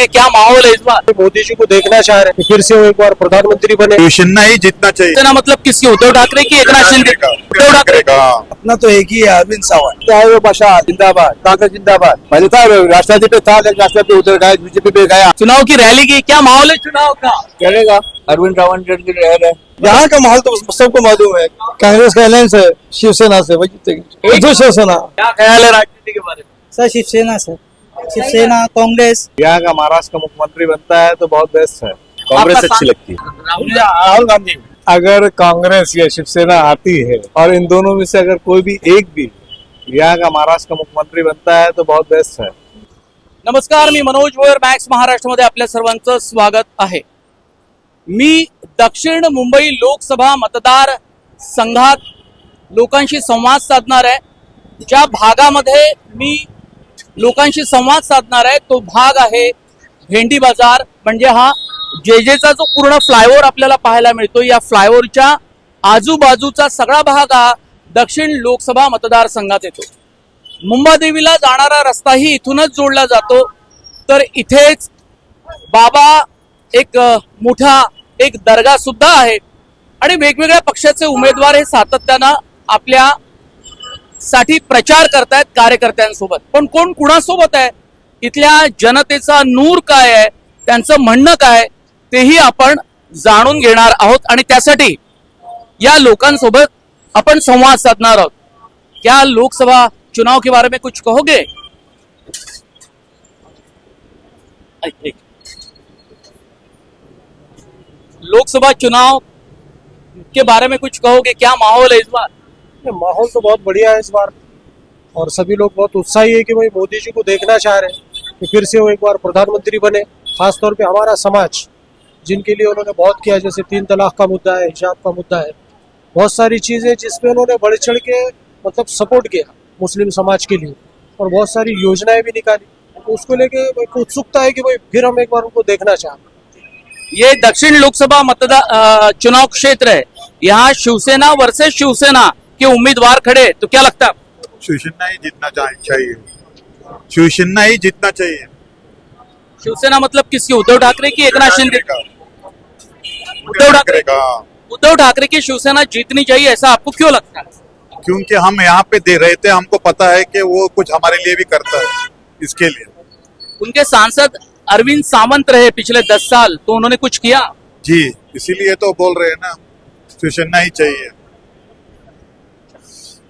क्या माहौल है इस बार? मोदी जी को देखना चाह रहे हैं, फिर से वो एक बार प्रधानमंत्री बने। शिवसेना ही जीतना चाहिए। सेना मतलब किसकी? उद्धव ठाकरे की, एकनाथ शिंदे की? उद्धव ठाकरे का। अपना तो एक ही है, अरविंद सावंत। चाहे वो बशा जिंदाबाद, कांग्रेस जिंदाबाद। पहले था राष्ट्रवादी पे था, राष्ट्रवादी उधर गया, बीजेपी पे गया। चुनाव की रैली की क्या माहौल है चुनाव का? चलेगा अरविंद सावंत की लहर है। यहाँ का माहौल तो सबको मालूम है, कांग्रेस का अलायंस है शिवसेना से, वही जीतेगी शिवसेना। क्या ख्याल है राजनीति के बारे में? सर शिवसेना से, शिवसेना कांग्रेस। यहाँ का महाराष्ट्र का मुख्यमंत्री बनता है तो बहुत बेस्ट है। कांग्रेस अच्छी लगती है। राहुल गांधी। अगर कांग्रेस या शिवसेना आती है और इन दोनों में से अगर कोई भी एक भी यहाँ का महाराष्ट्र का मुख्यमंत्री बनता है तो बहुत बेस्ट है। नमस्कार, मी मनोज भोयर, मॅक्स महाराष्ट्रामध्ये आपल्या सर्वांचं स्वागत आहे। मी दक्षिण मुंबई लोकसभा मतदार संघात लोकांशी संवाद साधणार आहे। ज्या भागामध्ये मी लोकांशी संवाद साधणार आहे तो भाग आहे भेंडी बाजार, म्हणजे हा जेजेचा जो पूर्ण फ्लायओव्हर आपल्याला पाहायला मिळतो, या फ्लायओव्हरच्या आजूबाजूचा सगळा भाग हा दक्षिण लोकसभा मतदारसंघात येतो। मुंबादेवीला जाणारा रस्ताही इथूनच जोडला जातो। तर इथेच बाबा एक मोठा एक दर्गा सुद्धा आहे आणि वेगवेगळ्या पक्षाचे उमेदवार हे सातत्यानं आपल्या साठी प्रचार करतायत कार्यकर्त्यांसोबत। पण कोण कुणासोबत आहे, इथल्या जनतेचा नूर काय आहे, त्यांचं म्हणणं काय, तेही आपण जाणून घेणार आहोत आणि त्यासाठी या लोकांसोबत अपन संवाद साधणार आहोत। क्या लोकसभा चुनाव के बारे में कुछ कहोगे? लोकसभा चुनाव के बारे में कुछ कहोगे? क्या माहौल है इस बार? माहौल तो बहुत बढ़िया है इस बार, और सभी लोग बहुत उत्साही है कि भाई मोदी जी को देखना चाह रहे हैं कि फिर से वो एक बार प्रधानमंत्री बने। खासतौर पे हमारा समाज, जिनके लिए उन्होंने बहुत किया, जैसे 3 तलाक का मुद्दा है, हिजाब का मुद्दा है, बहुत सारी चीजें जिसमें उन्होंने बढ़ चढ़ के मतलब सपोर्ट किया मुस्लिम समाज के लिए, और बहुत सारी योजनाएं भी निकाली। तो उसको लेके एक उत्सुकता है कि भाई फिर हम एक बार उनको देखना चाहते हैं। ये दक्षिण लोकसभा मतदार चुनाव क्षेत्र है, यहाँ शिवसेना वर्सेस शिवसेना के उम्मीदवार खड़े, तो क्या लगता है? शिवसेना ही जीतना चाहिए। शिवसेना ही जीतना चाहिए। शिवसेना मतलब किसकी? उद्धव ठाकरे की, एकनाथ शिंदे की? उद्धव ठाकरे का। उद्धव ठाकरे की शिवसेना जीतनी चाहिए, ऐसा आपको क्यों लगता है? क्योंकि हम यहाँ पे दे रहे थे, हमको पता है कि वो कुछ हमारे लिए भी करता है, इसके लिए। उनके सांसद अरविंद सावंत रहे पिछले 10 साल, तो उन्होंने कुछ किया? जी, इसीलिए तो बोल रहे हैं ना, शिवसेना ही चाहिए।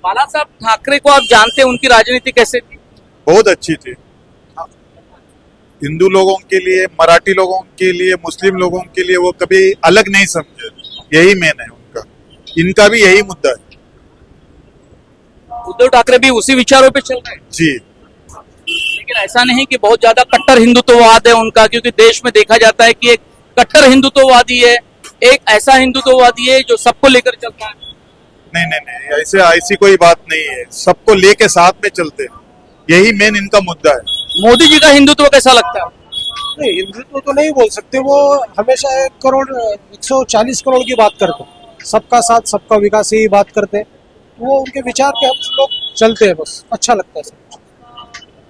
बाला साहब ठाकरे को आप जानते हैं, उनकी राजनीति कैसे थी? बहुत अच्छी थी। हिंदू लोगों के लिए, मराठी लोगों के लिए, मुस्लिम लोगों के लिए वो कभी अलग नहीं समझे। यही मेन है उनका, इनका भी यही मुद्दा है। उद्धव ठाकरे भी उसी विचारों पे चल रहे हैं। जी, लेकिन ऐसा नहीं कि बहुत ज्यादा कट्टर हिंदुत्ववाद है उनका, क्योंकि देश में देखा जाता है कि एक कट्टर हिंदुत्ववादी है, एक ऐसा हिंदुत्ववादी है जो सबको लेकर चलता है। नहीं, ऐसी कोई बात नहीं है। सबको लेके साथ में चलते हैं, यही मेन इनका मुद्दा है। मोदी जी का हिंदुत्व कैसा लगता है? नहीं, हिंदुत्व तो नहीं बोल सकते, वो हमेशा 140 करोड़ की बात करते हैं, सबका साथ सबका विकास ही बात करते हैं। वो उनके विचार पे हम लोग चलते हैं, बस अच्छा लगता है सब।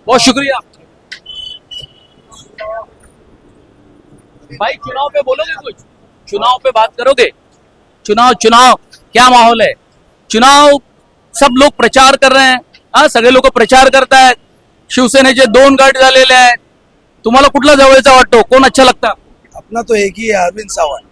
बहुत शुक्रिया भाई। चुनाव पे बोलोगे कुछ? चुनाव पे बात करोगे? चुनाव क्या माहौल है? चुनाव सब लोग प्रचार कर रहे हैं, हा सगळे लोक प्रचार करतायत। शिवसेनेचे 2 गट झालेले आहेत। तुम्हाला कुठला जवळचा वाटतो? कोण अच्छा लगता? अपना तो एक ही है, अरविंद सावंत।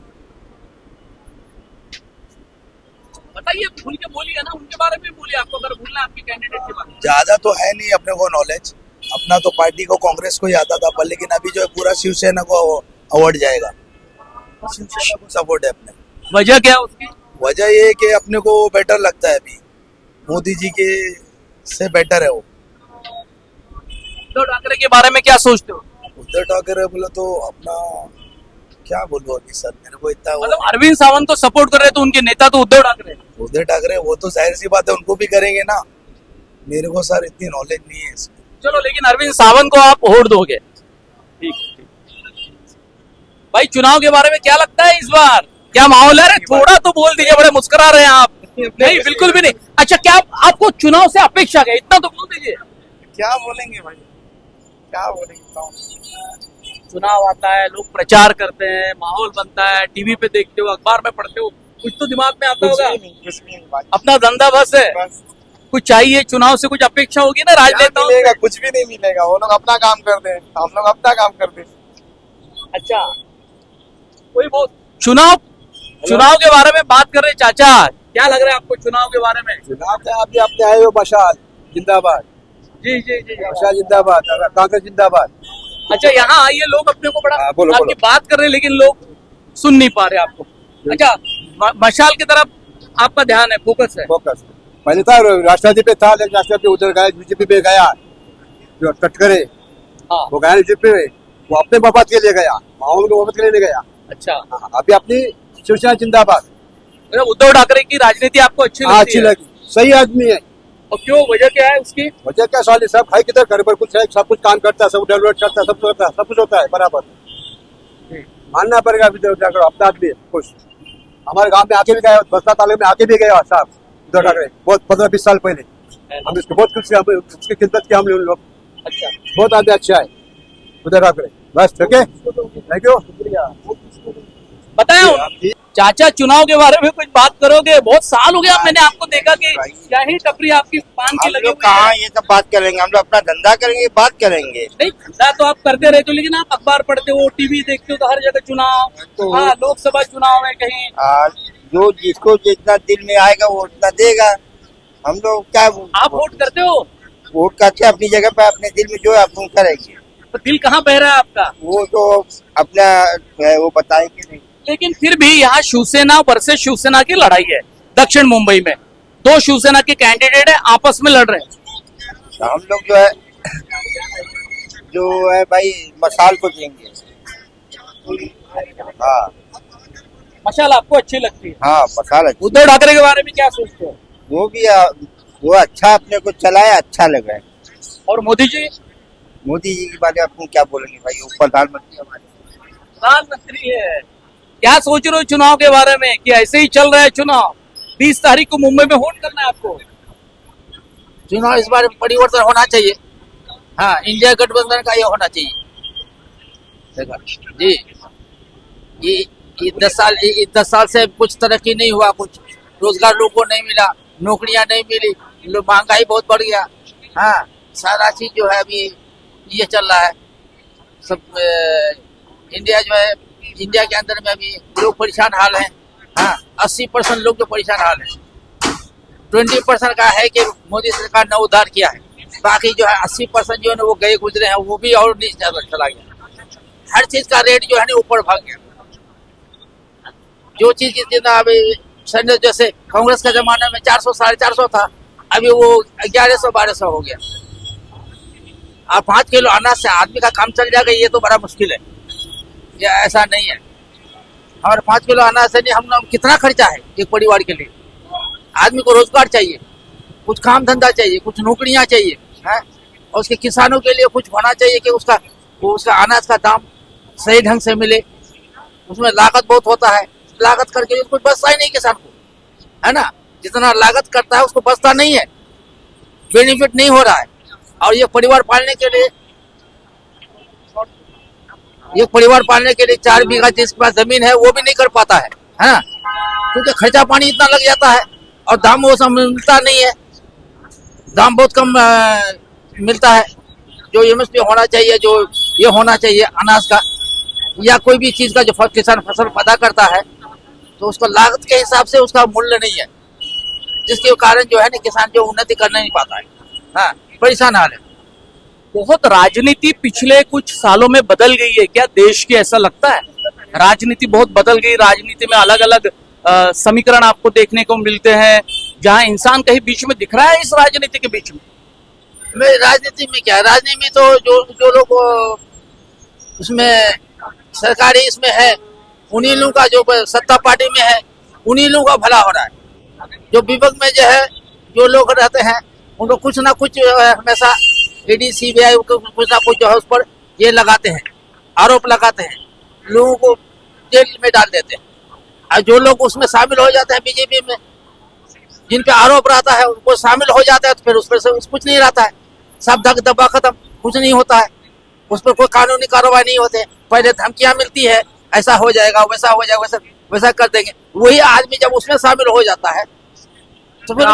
बताइए, भूल के बोलिए ना, उनके बारे में बोलिए, आपको अगर भूलना है आपके कैंडिडेट के बारे में। ज्यादा तो है नहीं अपने को नॉलेज, अपना तो पार्टी को कांग्रेस को ही आता था, पर लेकिन अभी जो है पूरा शिवसेना को अवार्ड जाएगा। शिवसेना को सपोर्ट है अपने। वजह क्या है उसकी? वजह ये है कि अपने को बेटर लगता है, अभी मोदी जी के से बेटर है वो। उद्धव ठाकरे के बारे में क्या सोचते हो? उद्धव ठाकरे बोला तो अपना क्या बोलूं अभी सर, मेरे को इतना मतलब अरविंद सावंत को सपोर्ट कर रहे तो उनके नेता तो उद्धव ठाकरे हैं। उद्धव ठाकरे वो तो जाहिर सी बात है उनको भी करेंगे ना। मेरे को सर इतनी नॉलेज नहीं है इसमें। चलो, लेकिन अरविंद सावंत को आप वोट दोगे? ठीक। भाई, चुनाव के बारे में क्या लगता है इस बार? क्या माहौल है? थोड़ा तो बोल दीजिए, बड़े मुस्कुरा रहे हैं आप। नहीं, बिल्कुल भी नहीं। अच्छा, क्या आपको चुनाव से अपेक्षा क्या? इतना तो बोल दीजिए। क्या बोलेंगे भाई, क्या बोलेंगे? चुनाव आता है, लोग प्रचार करते हैं, माहौल बनता है, टीवी पे देखते हो, अखबार में पढ़ते हो, कुछ तो दिमाग में आता होगा। कुछ भी नहीं बात। अपना धंधा बस है, बस कुछ चाहिए, चुनाव से कुछ अपेक्षा होगी ना क्या राजनेताओं मिलेगा? से। कुछ भी नहीं मिलेगा। वो लोग अपना काम करते हैं, हम लोग अपना काम करते हैं। अच्छा, कोई बहुत चुनाव के बारे में बात कर रहे हैं। चाचा, क्या लग रहा है आपको चुनाव के बारे में? चुनाव से अभी अपने आए हो मशाल जिंदाबाद, जी जी जी। मशाल जिंदाबाद, कांग्रेस जिंदाबाद। अच्छा, यहाँ आइए, लोग अपने को बड़ा हाँ, बोलो, आपकी बोलो। बात कर रहे हैं, लेकिन लोग सुन नहीं पा रहे आपको। अच्छा, मशाल की तरफ आपका ध्यान है, फोकस है। फोकस पहले था राष्ट्रवादी पे था, लेकिन राष्ट्रवादी उधर गया, बीजेपी पे गया। जो तटकरे हाँ, वो गया बीजेपी पे, वो अपने मफद के लिए गया, माहौल के मफद के लिए नहीं गया। अच्छा। अभी अपनी शिवसेना जिंदाबाद। मतलब उद्धव ठाकरे की राजनीति आपको अच्छी लगती अच्छी है? लगी, सही आदमी है। और क्यों, वजह क्या है उसकी? वजह क्या साली सब खाई किधर घर पर कुछ है, सब कुछ काम करता है, सब डेवलप करता है, सब कुछ होता है, सब कुछ होता है बराबर। मानना पड़ेगा अभी जाकर अपना आदमी कुछ। हमारे गांव में आके भी गया, बस्ता तालुके में आके भी गया साहब उद्धव ठाकरे, बहुत 15-20 साल पहले। हम इसको बहुत कुछ उसकी खिदमत की हमने उन लोग। अच्छा, बहुत आदमी अच्छा है उद्धव ठाकरे। बस ठीक है, थैंक यू। बताया चाचा, चुनाव के बारे में कुछ बात करोगे? बहुत साल हो गया मैंने आपको देखा कि क्या ही टपरी आपकी पान की हम लगी लोग हुई है। कहाँ ये सब बात करेंगे? हम लोग अपना धंधा करेंगे, बात करेंगे। नहीं, धंधा तो आप करते रहते हो, लेकिन आप अखबार पढ़ते हो, टीवी देखते हो, तो हर जगह चुनाव। हाँ, लोकसभा चुनाव है कहीं। जो जिसको जितना दिल में आएगा वो उतना देगा। हम लोग क्या आप वोट करते हो, वोट करके अपनी जगह पे अपने दिल में जो है अपन करेंगे। तो दिल कहाँ बह रहा है आपका? वो तो अपना है, वो बताएंगे नहीं। लेकिन फिर भी यहाँ शिवसेना वर्सेस शिवसेना की लड़ाई है दक्षिण मुंबई में। दो शिवसेना के कैंडिडेट है, आपस में लड़ रहे हैं। तो हम लोग जो है भाई मसाल को देंगे। हाँ मशाल आपको अच्छी लगती है? हाँ, मसाल अच्छा। उद्धव ठाकरे के बारे में क्या सोचते हो? वो भी वो अच्छा अपने को चलाया, अच्छा लगा है। और मोदी जी? मोदी जी के बारे में आपको क्या बोलेंगे भाई, वो प्रधानमंत्री हमारे। प्रधानमंत्री है। क्या सोच रहे हो चुनाव के बारे में, कि ऐसे ही चल रहा है चुनाव? 20 तारीख को मुंबई में वोट करना है आपको। चुनाव इस बार परिवर्तन होना चाहिए। हाँ, इंडिया गठबंधन का ये होना चाहिए। देखा जी, ये 10 साल से कुछ तरक्की नहीं हुआ, कुछ रोजगार लोगों को नहीं मिला, नौकरियां नहीं मिली, महंगाई बहुत बढ़ गया। हाँ, सारा चीज जो है अभी ये चल रहा है सब। इंडिया जो है, इंडिया के अंदर में अभी लोग परेशान हाल हैं। हाँ, 80% लोग जो परेशान हाल हैं। 20% का है कि मोदी सरकार ने उद्धार किया है, बाकी जो है 80% जो है ना वो गए गुजरे हैं, वो भी और नीचे चला गया। हर चीज का रेट जो है ना ऊपर भाग गया। जो चीज जितना अभी जैसे कांग्रेस के जमाने में 400 450 था, अभी वो 1100 1200 हो गया। और 5 किलो अनाज से आदमी का काम चल जाएगा, ये तो बड़ा मुश्किल है। ये ऐसा नहीं है। और 5 किलो अनाज से नहीं, हम कितना खर्चा है एक परिवार के लिए। आदमी को रोजगार चाहिए, कुछ काम धंधा चाहिए, कुछ नौकरियां चाहिए है, और उसके किसानों के लिए कुछ होना चाहिए कि उसका अनाज का दाम सही ढंग से मिले। उसमें लागत बहुत होता है, लागत करके कुछ बचता ही नहीं किसान को, है ना। जितना लागत करता है उसको बचता नहीं है, बेनिफिट नहीं हो रहा है। और ये परिवार पालने के लिए 4 बीघा जिसके पास जमीन है वो भी नहीं कर पाता है ना, क्योंकि खर्चा पानी इतना लग जाता है और दाम वो सब मिलता नहीं है। दाम बहुत कम मिलता है। जो एमएसपी होना चाहिए, जो ये होना चाहिए अनाज का या कोई भी चीज का, जो किसान फसल पैदा करता है तो उसका लागत के हिसाब से उसका मूल्य नहीं है, जिसके कारण जो है ना किसान जो उन्नति कर नहीं पाता है। हाँ, परेशान हाल है। बहुत राजनीति पिछले कुछ सालों में बदल गई है क्या देश की, ऐसा लगता है? राजनीति बहुत बदल गई, राजनीति में अलग अलग समीकरण आपको देखने को मिलते हैं, जहां इंसान कहीं बीच में दिख रहा है इस राजनीति के बीच में। राजनीति में क्या, राजनीति में तो जो लोग उसमें सरकारी इसमें है, उन्हीं लोगों का, जो सत्ता पार्टी में है उन्हीं लोगों का भला हो रहा है। जो विपक्ष में जो है, जो लोग रहते हैं उनको कुछ ना कुछ हमेशा ईडी सीबीआई कुछ ना कुछ जो है उस पर ये लगाते हैं, आरोप लगाते हैं, लोगों को जेल में डाल देते हैं। और जो लोग उसमें शामिल हो जाते हैं बीजेपी में, जिन पे आरोप रहता है उनको शामिल हो जाता है, तो फिर उस पर से कुछ नहीं रहता है, सब धक दबा खत्म, कुछ नहीं होता है। उस पर कोई कानूनी कार्रवाई नहीं होते। पहले धमकियां मिलती है, ऐसा हो जाएगा, वैसा हो जाएगा, वैसा वैसा कर देंगे। वही आदमी जब उसमें शामिल हो जाता है तो फिर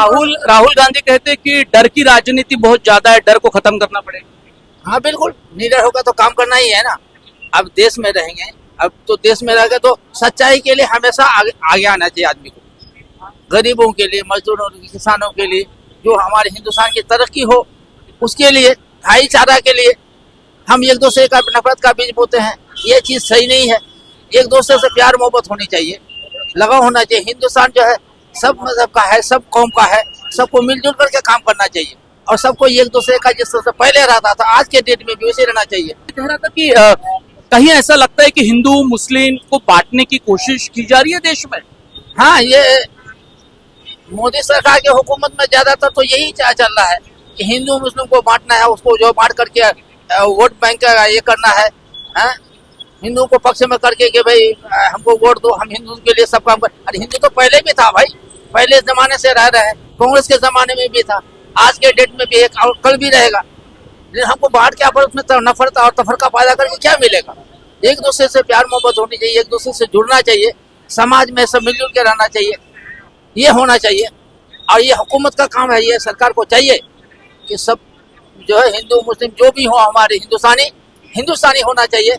राहुल गांधी कहते हैं कि डर की राजनीति बहुत ज्यादा है, डर को खत्म करना पड़ेगा। हाँ बिल्कुल, निडर होगा तो काम करना ही है ना। अब देश में रहेंगे, अब तो देश में रहेंगे तो सच्चाई के लिए हमेशा आगे आना चाहिए आदमी को। गरीबों के लिए, मजदूरों के लिए, किसानों के लिए, जो हमारे हिंदुस्तान की तरक्की हो उसके लिए, भाईचारा के लिए हम एक दूसरे का नफरत का बीज बोते हैं, ये चीज सही नहीं है। एक दूसरे से प्यार मोहब्बत होनी चाहिए, लगाव होना चाहिए। हिंदुस्तान जो है सब मजहब का है, सब कौम का है, सबको मिलजुल करके काम करना चाहिए और सबको एक दूसरे का जिस तरह से पहले रहता था आज के डेट में भी वैसे रहना चाहिए। कह रहा था कि कहीं ऐसा लगता है कि हिंदू मुस्लिम को बांटने की कोशिश की जा रही है देश में। हाँ, ये मोदी सरकार की हुकूमत में ज्यादातर तो यही चल रहा है कि हिंदू मुस्लिम को बांटना है, उसको जो बांट करके वोट बैंक का ये करना है, हाँ? हिंदू को पक्ष में करके कि भाई हमको वोट दो, हम हिंदू के लिए सब काम कर। अरे हिंदू तो पहले भी था भाई, पहले जमाने से रह रहे हैं, कांग्रेस के जमाने में भी था, आज के डेट में भी एक और कल भी रहेगा। लेकिन हमको बांट के आपस में नफरत और तफरका पैदा करके क्या मिलेगा? एक दूसरे से प्यार मोहब्बत होनी चाहिए, एक दूसरे से जुड़ना चाहिए, समाज में सब मिलजुल के रहना चाहिए, ये होना चाहिए। और ये हुकूमत का काम है, ये सरकार को चाहिए कि सब जो है हिंदू मुस्लिम जो भी हो हमारे हिंदुस्तानी होना चाहिए।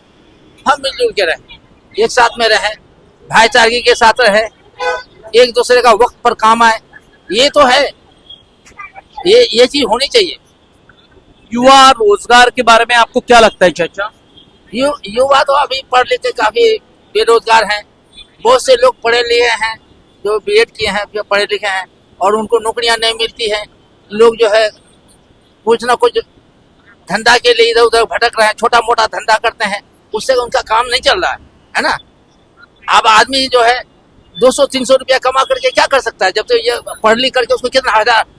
हम मिलजुल के रहें, एक साथ में रहें, भाईचारगी के साथ रहें, एक दूसरे का वक्त पर काम आए, ये तो है, ये चीज होनी चाहिए। युवा रोजगार के बारे में आपको क्या लगता है चाचा? युवा तो अभी पढ़ लिख के काफी बेरोजगार हैं। बहुत से लोग पढ़े लिखे हैं, जो बीएड किए हैं, जो पढ़े लिखे हैं और उनको नौकरियां नहीं मिलती हैं। लोग जो है कुछ ना कुछ धंधा के लिए इधर उधर भटक रहे हैं, छोटा मोटा धंधा करते हैं, उससे उनका काम नहीं चल रहा है ना। अब आदमी जो है 200-300 रुपया कमा करके क्या कर सकता है? जब तो ये पढ़ लिख करके उसको कितना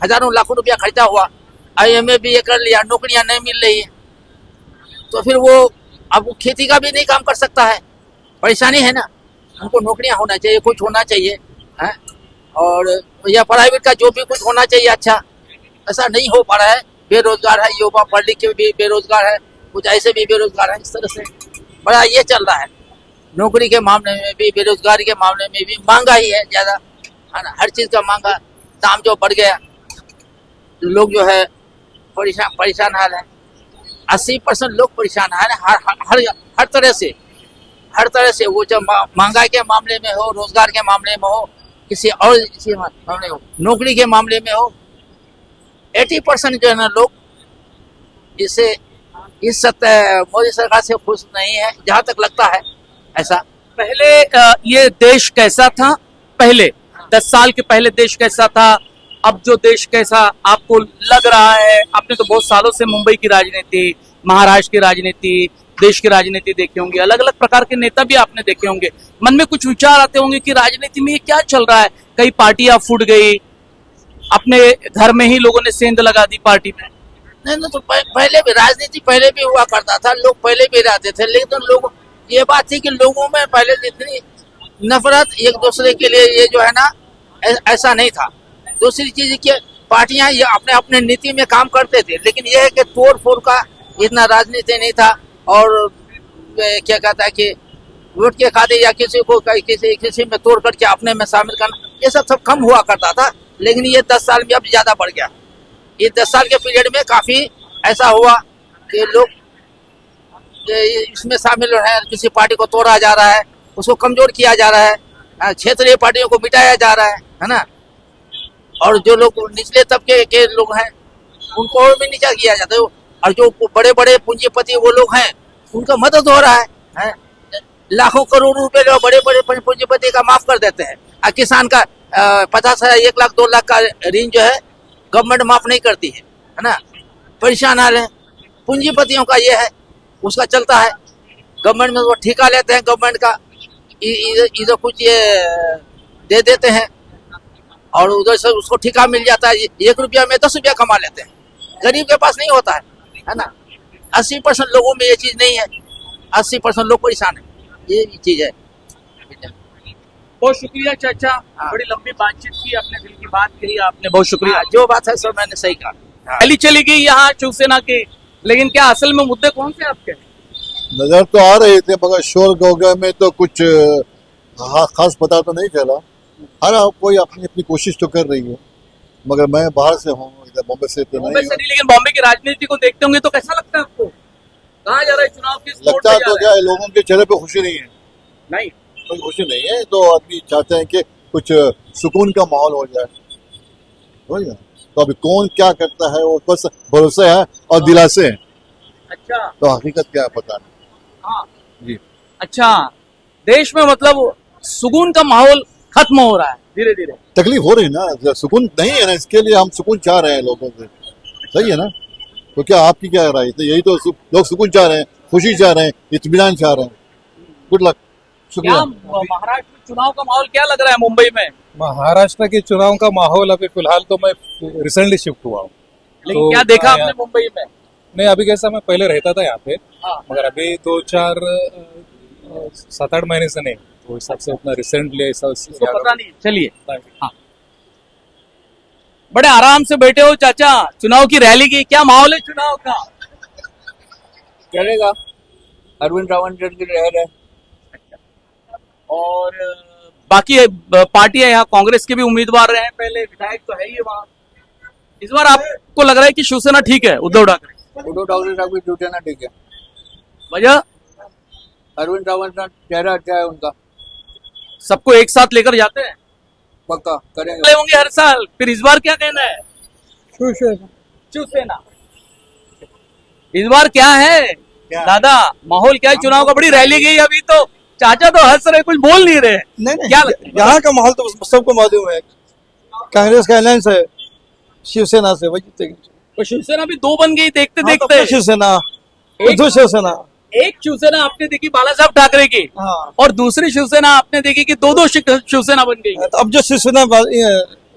हजारों लाखों रुपया खर्चा हुआ, IMA भी ये कर लिया, नौकरियां नहीं मिल रही है, तो फिर वो अब वो खेती का भी नहीं काम कर सकता है, परेशानी है ना। हमको नौकरियां होना चाहिए, कुछ होना चाहिए है, और या प्राइवेट का जो भी कुछ होना चाहिए अच्छा, ऐसा नहीं हो पा रहा है। बेरोजगार है युवा, पढ़ लिख के भी बेरोजगार है, कुछ ऐसे भी बेरोजगार है। इस तरह से बड़ा ये चल रहा है, नौकरी के मामले में भी, बेरोजगारी के मामले में भी। महंगाई है ज्यादा, है ना, हर चीज का महंगा दाम जो बढ़ गया, लोग जो है परेशान हाल है। 80% लोग परेशान हाल है, हर तरह से वो जब महंगाई के मामले में हो, रोजगार के मामले में हो, किसी और मामले हो, नौकरी के मामले में हो, 80% जो है ना लोग इस मोदी सरकार से खुश नहीं है, जहां तक लगता है ऐसा। पहले ये देश कैसा था? पहले 10 साल के पहले देश कैसा था? अब जो देश कैसा आपको लग रहा है? आपने तो बहुत सालों से मुंबई की राजनीति, महाराष्ट्र की राजनीति, देश की राजनीति देखे होंगे, अलग अलग प्रकार के नेता भी आपने देखे होंगे। मन में कुछ विचार आते होंगे कि राजनीति में ये क्या चल रहा है? कई पार्टियां फूट गई, अपने घर में ही लोगों ने सेंध लगा दी पार्टी में। नहीं तो पहले भी राजनीति पहले भी हुआ करता था, लोग पहले भी रहते थे, लेकिन तो लोग ये बात थी कि लोगों में पहले जितनी नफरत एक दूसरे के लिए ये जो है ना, ऐसा नहीं था। दूसरी चीज की पार्टियां ये अपने अपने नीति में काम करते थे, लेकिन यह है कि तोड़ फोड़ का इतना राजनीति नहीं था। और क्या कहता है कि वोट के खाते या किसी को किसी में तोड़ करके अपने में शामिल करना, ये सब कम हुआ करता था। लेकिन ये 10 साल में अब ज्यादा बढ़ गया। ये 10 साल के पीरियड में काफी ऐसा हुआ कि लोग इसमें शामिल है, किसी पार्टी को तोड़ा जा रहा है, उसको कमजोर किया जा रहा है, क्षेत्रीय पार्टियों को मिटाया जा रहा है ना। और जो लोग निचले तबके के लोग हैं उनको और भी नीचा किया जाता है, और जो बड़े बड़े पूंजीपति वो लोग हैं उनका मदद हो रहा है। लाखों करोड़ रुपए जो बड़े बड़े पूंजीपति का माफ कर देते हैं, और किसान का 50,000, 1 लाख, 2 लाख का ऋण जो है गवर्नमेंट माफ नहीं करती है ना। परेशान हाल है पूंजीपतियों का, ये है उसका चलता है। गवर्नमेंट में वो ठेका लेते हैं, गवर्नमेंट का इधर कुछ ये दे देते हैं और उधर से उसको ठेका मिल जाता है, 1 रुपया में 10 रुपया कमा लेते हैं। गरीब के पास नहीं होता है ना। 80% लोगों में ये चीज नहीं है, 80% लोग परेशान है, ये चीज है। बहुत शुक्रिया चाचा, बड़ी लंबी बातचीत की, अपने दिल की बात कही आपने, बहुत शुक्रिया। जो बात है सर मैंने सही कहा। चली गई यहाँ शिवसेना की, लेकिन क्या असल में मुद्दे कौन से आपके? नजर तो आ रहे थे मगर शोर गौगा में तो कुछ खास पता तो नहीं चला। हर कोई अपनी अपनी कोशिश तो कर रही है, मगर मैं बाहर से हूँ, इधर बॉम्बे से तो बॉम्बे नहीं से हूँ। नहीं, लेकिन बॉम्बे की राजनीति को देखते होंगे तो कैसा लगता है आपको? कहाँ जा रहा है चुनाव, किस मोड़ लगता पे जा तो रहा क्या है, लोगों के चेहरे पे खुशी नहीं है, नहीं, कोई खुशी नहीं है, तो आदमी चाहते हैं कि कुछ सुकून का माहौल हो जाए, हो गया। तो अभी कौन क्या करता है वो बस भरोसे है और दिलासे हैं, अच्छा तो हकीकत क्या है पता नहीं। हाँ जी। अच्छा, देश में मतलब सुकून का माहौल खत्म हो रहा है धीरे धीरे। तकलीफ हो रही ना, सुकून नहीं है ना, इसके लिए हम सुकून चाह रहे हैं लोगों से, सही है ना। तो क्या आपकी क्या राय है? तो यही तो लोग सुकून चाह रहे हैं, खुशी चाह रहे हैं, इत्मीनान चाह रहे हैं। गुड लक, क्या शुक्रिया। महाराष्ट्र में चुनाव का माहौल क्या लग रहा है मुंबई में? महाराष्ट्र के चुनाव का माहौल अभी फिलहाल तो मैं रिसेंटली शिफ्ट हुआ हूँ, लेकिन तो क्या देखा आपने यहाँ- मुंबई में? नहीं अभी कैसा, मैं पहले रहता था यहाँ पे, हाँ। मगर अभी 7-8 महीने से नहीं, तो हिसाब से उतना रिसेंटली ऐसा इसको पता नहीं। चलिए, हाँ, बड़े आराम से बैठे हो चाचा, चुनाव की रैली की क्या माहौल है चुनाव का? चलेगा, अरविंद रावत की लहर है। और बाकी पार्टियां, यहाँ कांग्रेस के भी उम्मीदवार रहे हैं पहले, विधायक तो है ही वहाँ। इस बार आपको लग रहा है कि शिवसेना ठीक है, उद्धव ठाकरे? उद्धव ठाकरे साहब की ड्यूटी ना ठीक है, वजह अरविंद रावत का चेहरा अच्छा है उनका, सबको एक साथ लेकर जाते हैं, पक्का करेंगे। ले होंगे हर साल, फिर इस बार क्या कहना है? शिवसेना इस बार क्या है दादा, माहौल क्या है चुनाव का? बड़ी रैली गई अभी, तो चाचा तो हंस रहे, कुछ बोल नहीं रहे। नहीं क्या लगता है? यहाँ का माहौल तो सबको मालूम है, कांग्रेस का अलायंस है शिवसेना से, वही जीतेगी। तो शिवसेना भी दो बन गई देखते हाँ, तो देखते। अपनी शिवसेना, एक- उद्धव शिवसेना। एक शिवसेना आपने देखी बाला साहब ठाकरे की, हाँ, और दूसरी शिवसेना आपने देखी कि दो शिवसेना बन गई। तो अब जो शिवसेना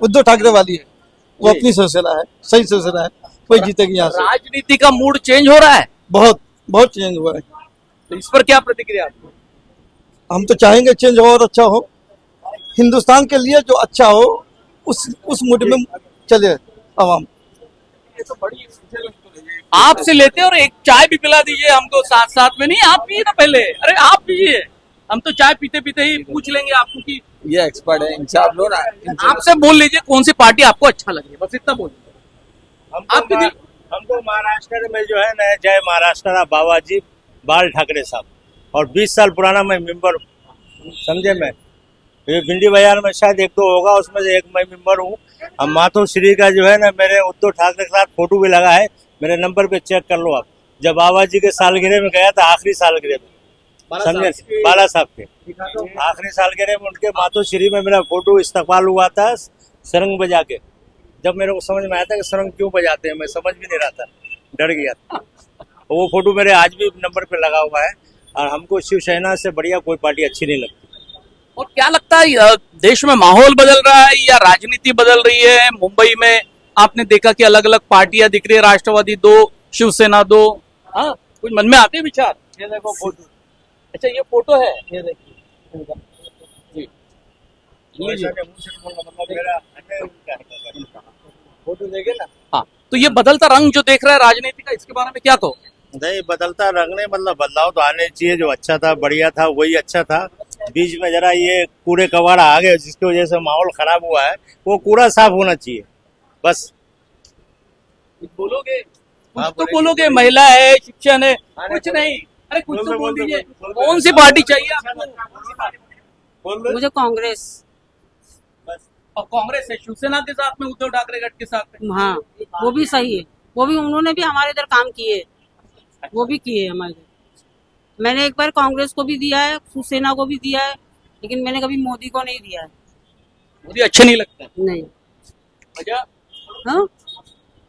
उद्धव ठाकरे वाली है वो जी। अपनी शिवसेना है, सही शिवसेना है, वही जीतेगी यहाँ से। राजनीति का मूड चेंज हो रहा है, बहुत बहुत चेंज हुआ है। तो इस पर क्या प्रतिक्रिया आपकी? हम तो चाहेंगे चेंज हो और अच्छा हो, हिंदुस्तान के लिए जो अच्छा हो उस मूड में चले आवाम। आपसे लेते और एक चाय भी पिला दीजिए हमको साथ साथ में। नहीं, आप पिए ना पहले, अरे आप पीजिए, हम तो चाय पीते पीते ही पूछ लेंगे आपको कि ये एक्सपर्ट है, इनसे आप लो ना। आपसे बोल लीजिए कौन सी पार्टी आपको अच्छा लगे, बस इतना बोल दीजिए। आपके दिल हमको महाराष्ट्र में जो है ना, जय महाराष्ट्र बाबाजी बाल ठाकरे साहब, और 20 साल पुराना मैं मेंबर, समझे। मैं ये भिंडी बाजार में शायद 1-2 होगा, उसमें से एक मैं मेंबर हूँ। अब मातोश्री का जो है ना, मेरे उद्धव ठाकरे के साथ फोटो भी लगा है, मेरे नंबर पे चेक कर लो आप। जब बाबा जी के सालगिरह में गया था, आखिरी सालगिरह में, समझे, बाला साहब के आखिरी सालगिरह में उनके मातोश्री में मेरा फोटो इस्तकबाल हुआ था सरंग बजा के। जब मेरे को समझ में आया था कि सरंग क्यों बजाते हैं, मैं समझ भी नहीं रहा था, डर गया था। वो फोटो मेरे आज भी नंबर पे लगा हुआ है। और हमको शिवसेना से बढ़िया कोई पार्टी अच्छी नहीं लगती। और क्या लगता है देश में माहौल बदल रहा है या राजनीति बदल रही है? मुंबई में आपने देखा कि अलग अलग पार्टियां दिख रही है, राष्ट्रवादी 2, शिवसेना 2। हाँ, कुछ मन में आते विचार? ये देखो फोटो, अच्छा ये फोटो है, ये देखिए जी, फोटो देखे ना। हाँ, तो ये बदलता रंग जो देख रहा है राजनीति का, इसके बारे में क्या कहो? नहीं, बदलता रंग नहीं, मतलब बदलाव तो आने चाहिए। जो अच्छा था, बढ़िया था, वही अच्छा था। बीच में जरा ये कूड़े कबाड़ आ गए, जिसकी वजह से माहौल खराब हुआ है, वो कूड़ा साफ होना चाहिए बस। कुछ बोलोगे? कुछ हाँ, तो बोलोगे, महिला है, शिक्षण है, कुछ नहीं, अरे कुछ तो बोल दीजिए। कौन सी पार्टी चाहिए आपको? मुझे कांग्रेस। और कांग्रेस है शिवसेना के साथ में, उद्धव ठाकरे गठ के साथ में। हाँ, वो भी सही है, वो भी, उन्होंने भी हमारे इधर काम किए, वो भी किए हमारे इधर। मैंने एक बार कांग्रेस को भी दिया है, शिवसेना को भी दिया है, लेकिन मैंने कभी मोदी को नहीं दिया है। मुझे अच्छे नहीं लगता। नहीं। वजह? हाँ,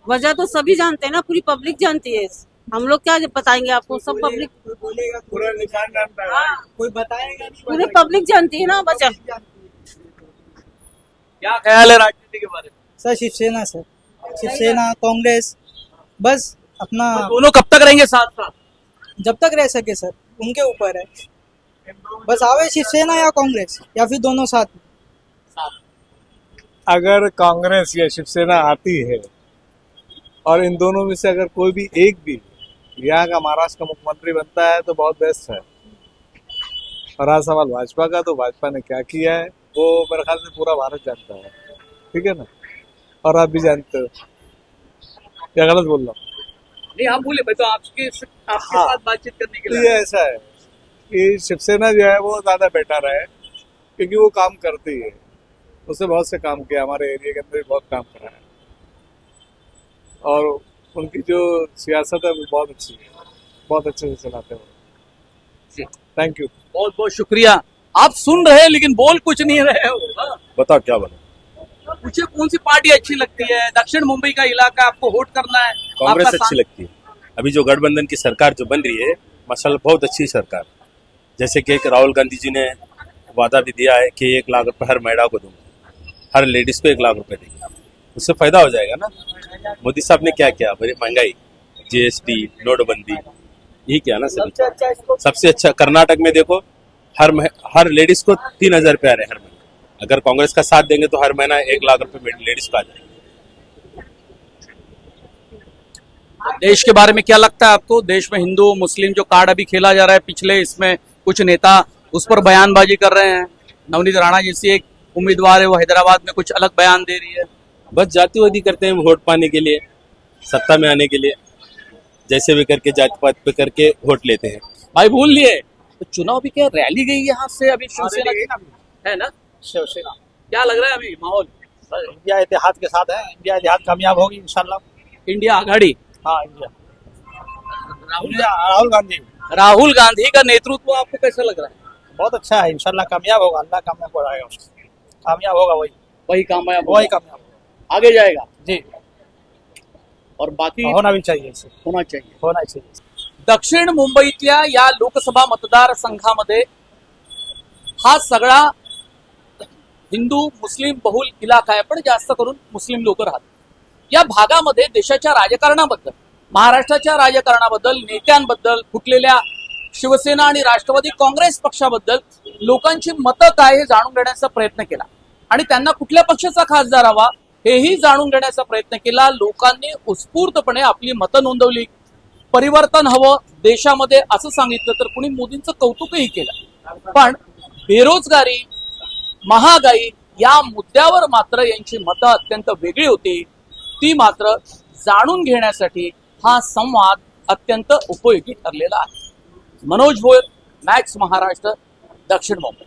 वजह तो सभी जानते हैं ना, पूरी पब्लिक जानती है। हम लोग क्या बताएंगे आपको, सब पब्लिक, पूरा निशान जानता है, हाँ, कोई बताएगा नहीं। पूरी पब्लिक जानती है ना वजह। क्या ख्याल है राजनीति के बारे में? सर शिवसेना सर, शिवसेना कांग्रेस, बस अपना और दोनों कब तक रहेंगे साथ साथ? जब तक रह सके सर, उनके ऊपर है, बस आवे शिवसेना या कांग्रेस या फिर दोनों साथ में। अगर कांग्रेस या शिवसेना आती है और इन दोनों में से अगर कोई भी एक भी यहाँ का महाराष्ट्र का मुख्यमंत्री बनता है तो बहुत बेस्ट है। और रहा सवाल भाजपा का, तो भाजपा ने क्या किया है वो मेरे ख्याल से पूरा भारत जानता है, ठीक है ना, और आप भी जानते हो। क्या गलत बोल रहा हूँ? नहीं आप बोले, मैं तो आपके साथ बातचीत करने के तो लिए ये ऐसा है कि शिवसेना जो है वो ज्यादा बेटर है, क्योंकि वो काम करती है, उसने बहुत से काम किया, हमारे एरिया के अंदर भी बहुत काम करा है, और उनकी जो सियासत है वो बहुत अच्छी है, बहुत अच्छे से चलाते हो। थैंक यू, बहुत बहुत शुक्रिया। आप सुन रहे हैं लेकिन बोल कुछ नहीं रहे हो। हाँ? बताओ क्या बोले। पूछे कौन सी पार्टी अच्छी लगती है? दक्षिण मुंबई का इलाका, आपको वोट करना है। कांग्रेस आपका अच्छी लगती है। अभी जो गठबंधन की सरकार जो बन रही है माशाल्लाह बहुत अच्छी सरकार, जैसे कि एक राहुल गांधी जी ने वादा भी दिया है कि 1 लाख रुपए हर महिला को दूंगा, हर लेडीज को 1 लाख रुपए देंगे, उससे फायदा हो जाएगा ना। मोदी साहब ने क्या किया, बड़ी महंगाई, जीएसटी, नोटबंदी, यही किया ना सभी। सबसे अच्छा कर्नाटक में देखो, हर लेडीज को 3,000 रुपये आ रहे हैं हर महीने। अगर कांग्रेस का साथ देंगे तो हर महीना 1 लाख रुपए लेडीज को आ जाएगा। देश के बारे में क्या लगता है आपको? देश में हिंदू मुस्लिम जो कार्ड अभी खेला जा रहा है पिछले, इसमें कुछ नेता उस पर बयानबाजी कर रहे हैं। नवनीत राणा जैसी एक उम्मीदवार है, वो हैदराबाद में कुछ अलग बयान दे रही है। बस जातिवादी करते हैं वोट पाने के लिए, सत्ता में आने के लिए, जैसे भी करके जाति पात पे करके वोट लेते हैं। भाई भूल लिए तो चुनाव भी क्या रैली गई यहाँ से अभी शिवसेना की है ना? शिवसेना क्या लग रहा है अभी माहौल? इंडिया इतिहाद के साथ है, इंडिया इतिहाद कामयाब होगी इंशाल्लाह। इंडिया आघाड़ी, हाँ इंडिया, राहुल गांधी राहुल गांधी का नेतृत्व आपको कैसा लग रहा है? बहुत अच्छा है, इंशाल्लाह कामयाब होगा, अल्लाह कामयाब कराएगा उसको, कामयाब होगा वही कामयाब वही कामयाब होगा, आगे जाएगा जी। और बाकी होना भी चाहिए, होना चाहिए। होना चाहिए। दक्षिण मुंबईतल्या या लोकसभा मतदारसंघामध्ये हा सगळा हिंदू मुस्लिम बहुल इलाका आहे, पण जास्त करून मुस्लिम लोक राहतात. या भागामध्ये देशाच्या राजकारणाबद्दल, महाराष्ट्राच्या राजकारणाबद्दल, नेत्यांबद्दल, फुटलेल्या शिवसेना आणि राष्ट्रवादी काँग्रेस पक्षाबद्दल लोकांची मतं काय हे जाणून घेण्याचा प्रयत्न केला आणि त्यांना कुठल्या पक्षाचा खासदार हवा हेही जाणून घेण्याचा प्रयत्न केला. लोकांनी उत्स्फूर्तपणे आपली मतं नोंदवली. परिवर्तन हवं देशामध्ये असं सांगितलं तर कुणी मोदींचं कौतुकही केलं. पण बेरोजगारी, महागाई या मुद्द्यावर मात्र यांची मतं अत्यंत वेगळी होती. ती मात्र जाणून घेण्यासाठी हा संवाद अत्यंत उपयोगी ठरलेला आहे. मनोज भोयर, मॅक्स महाराष्ट्र, दक्षिण मुंबई.